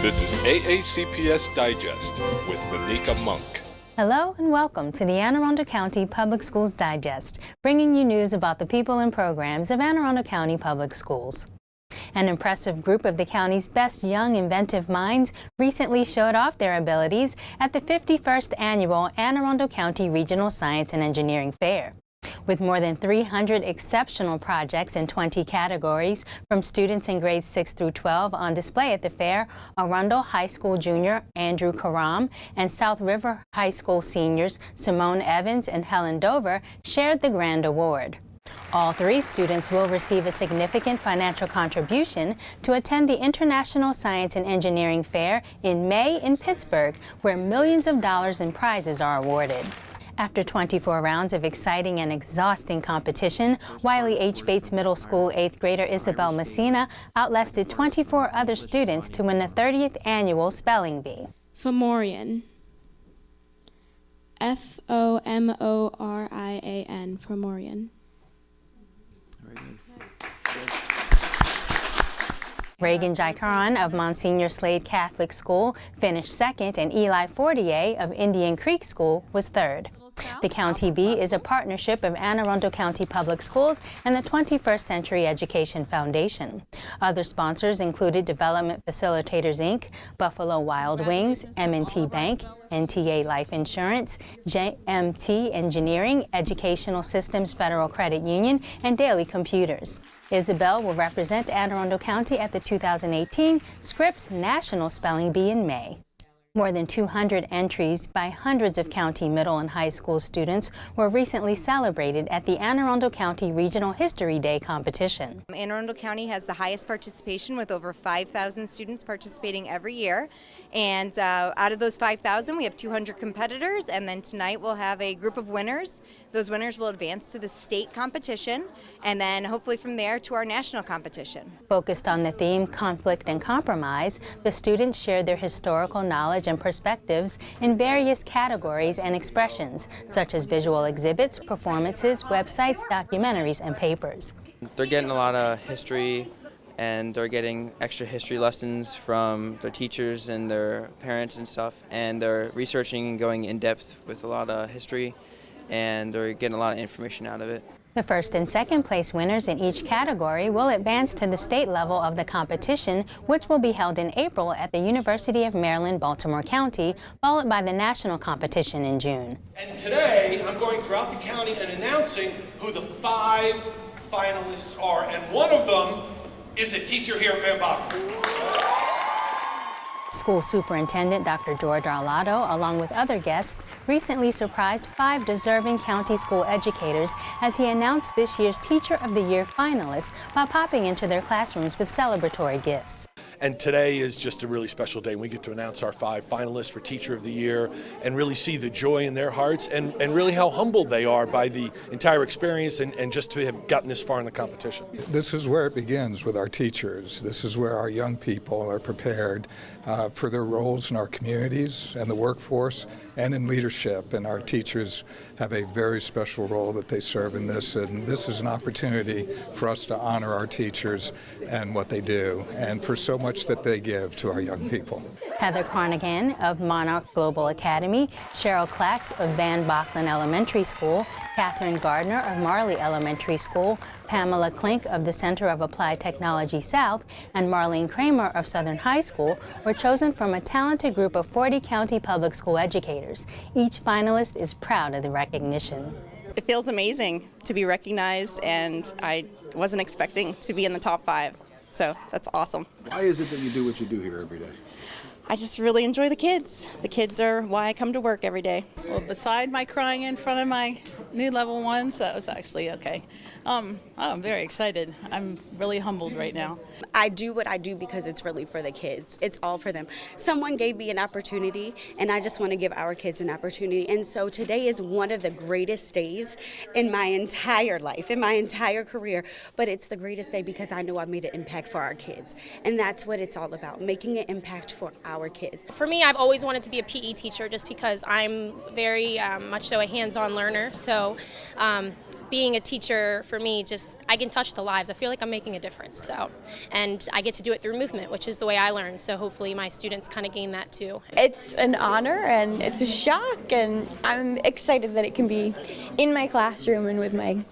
This is AACPS Digest with Monica Monk. Hello and welcome to the Anne Arundel County Public Schools Digest, bringing you news about the people and programs of Anne Arundel County Public Schools. An impressive group of the county's best young inventive minds recently showed off their abilities at the 51st Annual Anne Arundel County Regional Science and Engineering Fair. With more than 300 exceptional projects in 20 categories from students in grades 6 through 12 on display at the fair, Arundel High School junior Andrew Karam and South River High School seniors Simone Evans and Helen Dover shared the grand award. All three students will receive a significant financial contribution to attend the International Science and Engineering Fair in May in Pittsburgh, where millions of dollars in prizes are awarded. After 24 rounds of exciting and exhausting competition, Wiley H. Bates Middle School 8th grader Isabel Messina outlasted 24 other students to win the 30th annual Spelling Bee. Fomorian. F-O-M-O-R-I-A-N. Fomorian. Reagan Jaikaran of Monsignor Slade Catholic School finished second, and Eli Fortier of Indian Creek School was third. The County Bee is a partnership of Anne Arundel County Public Schools and the 21st Century Education Foundation. Other sponsors included Development Facilitators, Inc., Buffalo Wild Wings, M&T Bank, NTA Life Insurance, JMT Engineering, Educational Systems Federal Credit Union, and Daily Computers. Isabel will represent Anne Arundel County at the 2018 Scripps National Spelling Bee in May. More than 200 entries by hundreds of county middle and high school students were recently celebrated at the Anne Arundel County Regional History Day competition. Anne Arundel County has the highest participation with over 5,000 students participating every year. And out of those 5,000, we have 200 competitors, and then tonight we'll have a group of winners. Those winners will advance to the state competition, and then hopefully from there to our national competition. Focused on the theme Conflict and Compromise, the students shared their historical knowledge and perspectives in various categories and expressions, such as visual exhibits, performances, websites, documentaries, and papers. They're getting a lot of history, and they're getting extra history lessons from their teachers and their parents and stuff, and they're researching and going in depth with a lot of history, and they're getting a lot of information out of it. The first and second place winners in each category will advance to the state level of the competition, which will be held in April at the University of Maryland, Baltimore County, followed by the national competition in June. And today, I'm going throughout the county and announcing who the 5 finalists are, and one of them is a teacher here at Van Bach. School Superintendent Dr. George Arlotto, along with other guests, recently surprised 5 deserving county school educators as he announced this year's Teacher of the Year finalists while popping into their classrooms with celebratory gifts. And today is just a really special day. We get to announce our 5 finalists for Teacher of the Year and really see the joy in their hearts and really how humbled they are by the entire experience and just to have gotten this far in the competition. This is where it begins with our teachers. This is where our young people are prepared for their roles in our communities and the workforce and in leadership. And our teachers have a very special role that they serve in this. And this is an opportunity for us to honor our teachers and what they do, and for so much that they give to our young people. Heather Carnahan of Monarch Global Academy, Cheryl Clax of Van Bachlen Elementary School, Catherine Gardner of Marley Elementary School, Pamela Klink of the Center of Applied Technology South, and Marlene Kramer of Southern High School were chosen from a talented group of 40 county public school educators. Each finalist is proud of the recognition. It feels amazing to be recognized, and I wasn't expecting to be in the top 5, so that's awesome. Why is it that you do what you do here every day? I just really enjoy the kids. The kids are why I come to work every day. Well, beside my crying in front of my new level ones, that was actually okay. I'm very excited. I'm really humbled right now. I do what I do because it's really for the kids. It's all for them. Someone gave me an opportunity, and I just want to give our kids an opportunity. And so today is one of the greatest days in my entire life, in my entire career. But it's the greatest day because I know I made an impact for our kids. And that's what it's all about, making an impact for our kids. For me, I've always wanted to be a PE teacher just because I'm very much so a hands-on learner. So being a teacher for me, I can touch the lives. I feel like I'm making a difference. So, and I get to do it through movement, which is the way I learn. So hopefully my students kind of gain that too. It's an honor and it's a shock, and I'm excited that it can be in my classroom and with my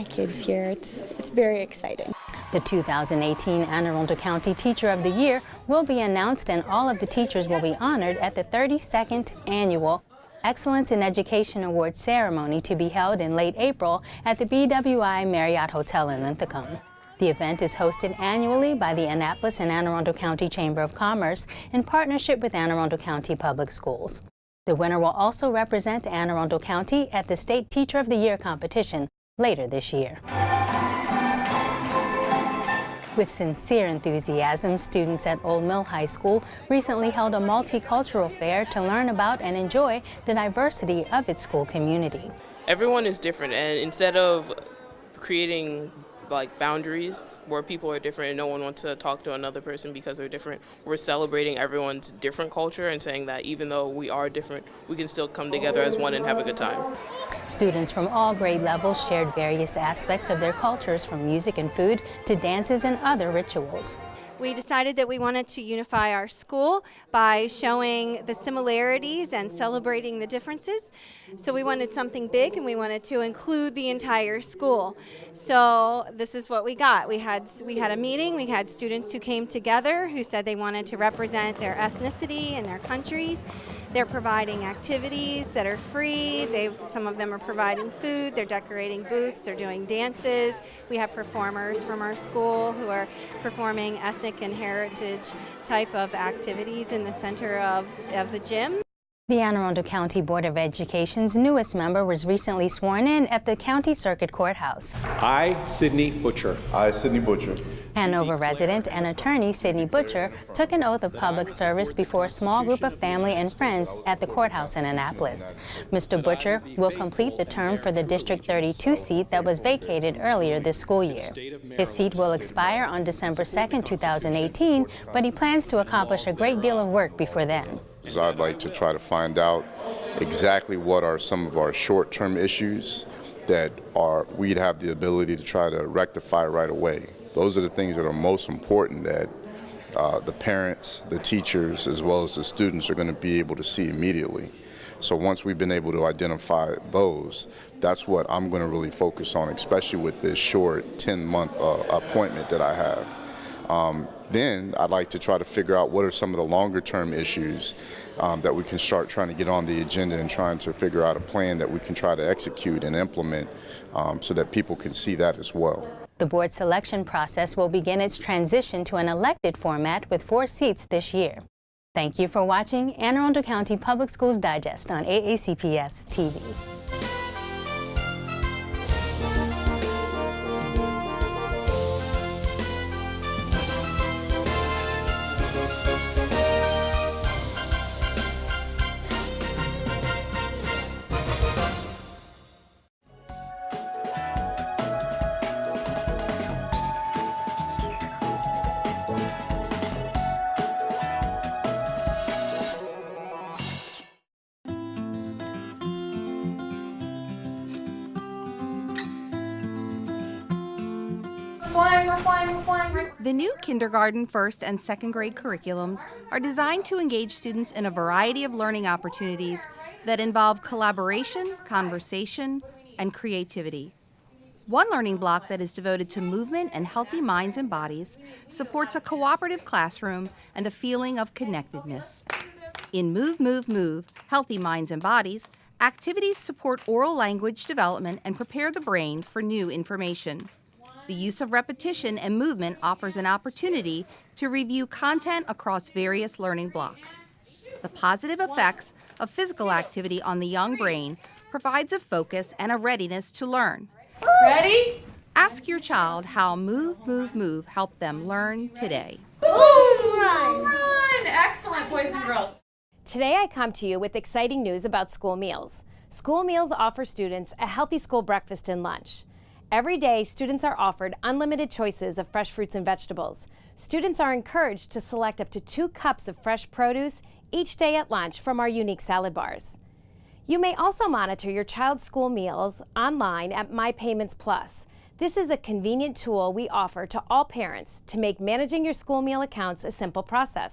kids here. It's very exciting. The 2018 Anne Arundel County Teacher of the Year will be announced, and all of the teachers will be honored at the 32nd Annual Excellence in Education Award ceremony to be held in late April at the BWI Marriott Hotel in Linthicum. The event is hosted annually by the Annapolis and Anne Arundel County Chamber of Commerce in partnership with Anne Arundel County Public Schools. The winner will also represent Anne Arundel County at the State Teacher of the Year competition later this year. With sincere enthusiasm, students at Old Mill High School recently held a multicultural fair to learn about and enjoy the diversity of its school community. Everyone is different, and instead of creating boundaries where people are different and no one wants to talk to another person because they're different, we're celebrating everyone's different culture and saying that even though we are different, we can still come together as one and have a good time. Students from all grade levels shared various aspects of their cultures, from music and food to dances and other rituals. We decided that we wanted to unify our school by showing the similarities and celebrating the differences. So we wanted something big, and we wanted to include the entire school. So this is what we got. We had a meeting. We had students who came together who said they wanted to represent their ethnicity and their countries. They're providing activities that are free. Some of them are providing food. They're decorating booths. They're doing dances. We have performers from our school who are performing ethnic and heritage type of activities in the center of the gym. The Anne Arundel County Board of Education's newest member was recently sworn in at the County Circuit Courthouse. I, Sidney Butcher. I, Sidney Butcher. Hanover resident and attorney Sidney Butcher took an oath of public service before a small group of family and friends at the courthouse in Annapolis. Mr. Butcher will complete the term for the District 32 seat that was vacated earlier this school year. His seat will expire on December 2nd, 2018, but he plans to accomplish a great deal of work before then. I'd like to try to find out exactly what are some of our short-term issues that we'd have the ability to try to rectify right away. Those are the things that are most important that the parents, the teachers, as well as the students are going to be able to see immediately. So once we've been able to identify those, that's what I'm going to really focus on, especially with this short 10-month appointment that I have. Then I'd like to try to figure out what are some of the longer-term issues that we can start trying to get on the agenda and trying to figure out a plan that we can try to execute and implement so that people can see that as well. The board selection process will begin its transition to an elected format with 4 seats this year. Thank you for watching Anne Arundel County Public Schools Digest on AACPS-TV. The new kindergarten, first, and second grade curriculums are designed to engage students in a variety of learning opportunities that involve collaboration, conversation, and creativity. One learning block that is devoted to movement and healthy minds and bodies supports a cooperative classroom and a feeling of connectedness. In Move, Move, Move, Healthy Minds and Bodies, activities support oral language development and prepare the brain for new information. The use of repetition and movement offers an opportunity to review content across various learning blocks. The positive effects of physical activity on the young brain provides a focus and a readiness to learn. Ready? Ask your child how Move, Move, Move helped them learn today. Boom, run! Run! Excellent, boys and girls. Today I come to you with exciting news about school meals. School meals offer students a healthy school breakfast and lunch. Every day, students are offered unlimited choices of fresh fruits and vegetables. Students are encouraged to select up to 2 cups of fresh produce each day at lunch from our unique salad bars. You may also monitor your child's school meals online at My Payments Plus. This is a convenient tool we offer to all parents to make managing your school meal accounts a simple process.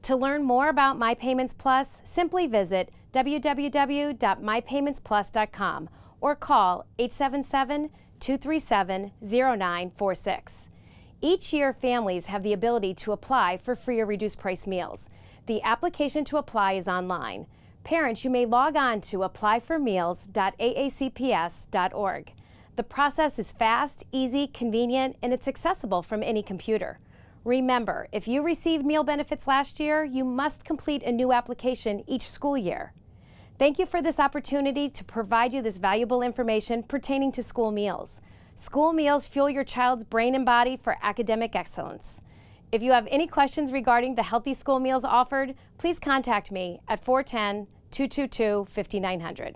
To learn more about My Payments Plus, simply visit www.mypaymentsplus.com or call 877-237-0946. Each year, families have the ability to apply for free or reduced price meals. The application to apply is online. Parents, you may log on to applyformeals.aacps.org. The process is fast, easy, convenient, and it's accessible from any computer. Remember, if you received meal benefits last year, you must complete a new application each school year. Thank you for this opportunity to provide you this valuable information pertaining to school meals. School meals fuel your child's brain and body for academic excellence. If you have any questions regarding the healthy school meals offered, please contact me at 410-222-5900.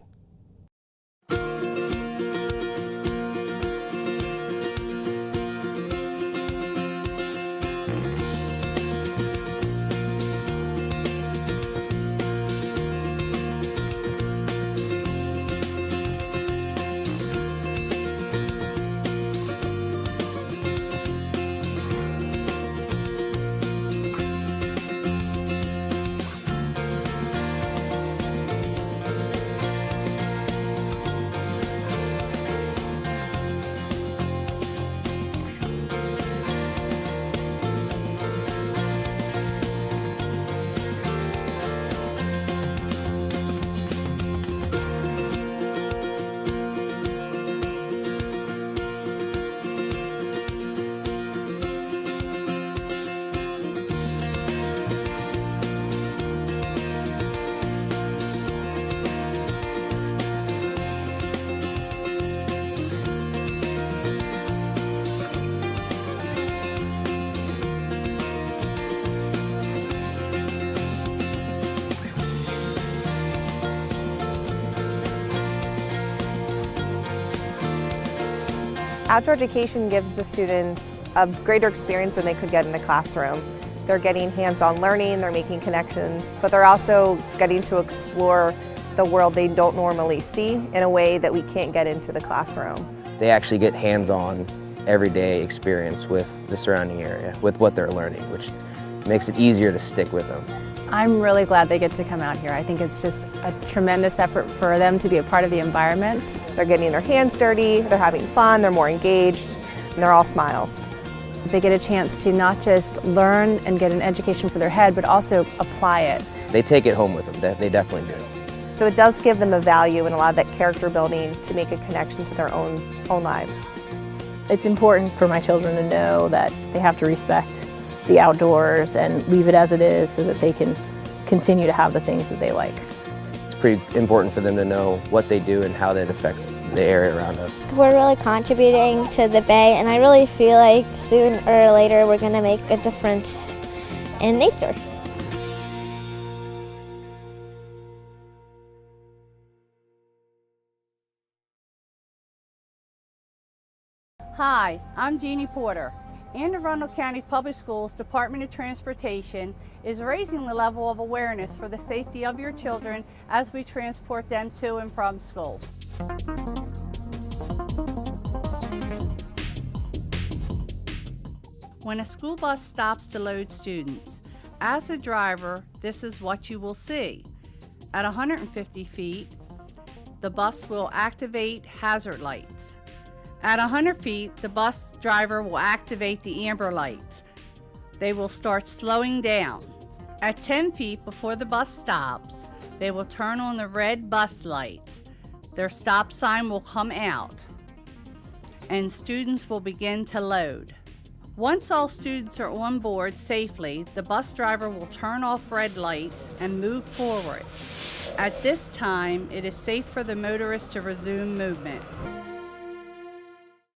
Outdoor education gives the students a greater experience than they could get in the classroom. They're getting hands-on learning, they're making connections, but they're also getting to explore the world they don't normally see in a way that we can't get into the classroom. They actually get hands-on, everyday experience with the surrounding area, with what they're learning, which makes it easier to stick with them. I'm really glad they get to come out here. I think it's just a tremendous effort for them to be a part of the environment. They're getting their hands dirty, they're having fun, they're more engaged, and they're all smiles. They get a chance to not just learn and get an education for their head, but also apply it. They take it home with them, they definitely do. So it does give them a value and a lot of that character building to make a connection to their own lives. It's important for my children to know that they have to respect the outdoors and leave it as it is so that they can continue to have the things that they like. It's pretty important for them to know what they do and how that affects the area around us. We're really contributing to the Bay, and I really feel like sooner or later we're going to make a difference in nature. Hi, I'm Jeannie Porter. Anne Arundel County Public Schools Department of Transportation is raising the level of awareness for the safety of your children as we transport them to and from school. When a school bus stops to load students, as a driver, this is what you will see. At 150 feet, the bus will activate hazard lights. At 100 feet, the bus driver will activate the amber lights. They will start slowing down. At 10 feet before the bus stops, they will turn on the red bus lights. Their stop sign will come out, and students will begin to load. Once all students are on board safely, the bus driver will turn off red lights and move forward. At this time, it is safe for the motorist to resume movement.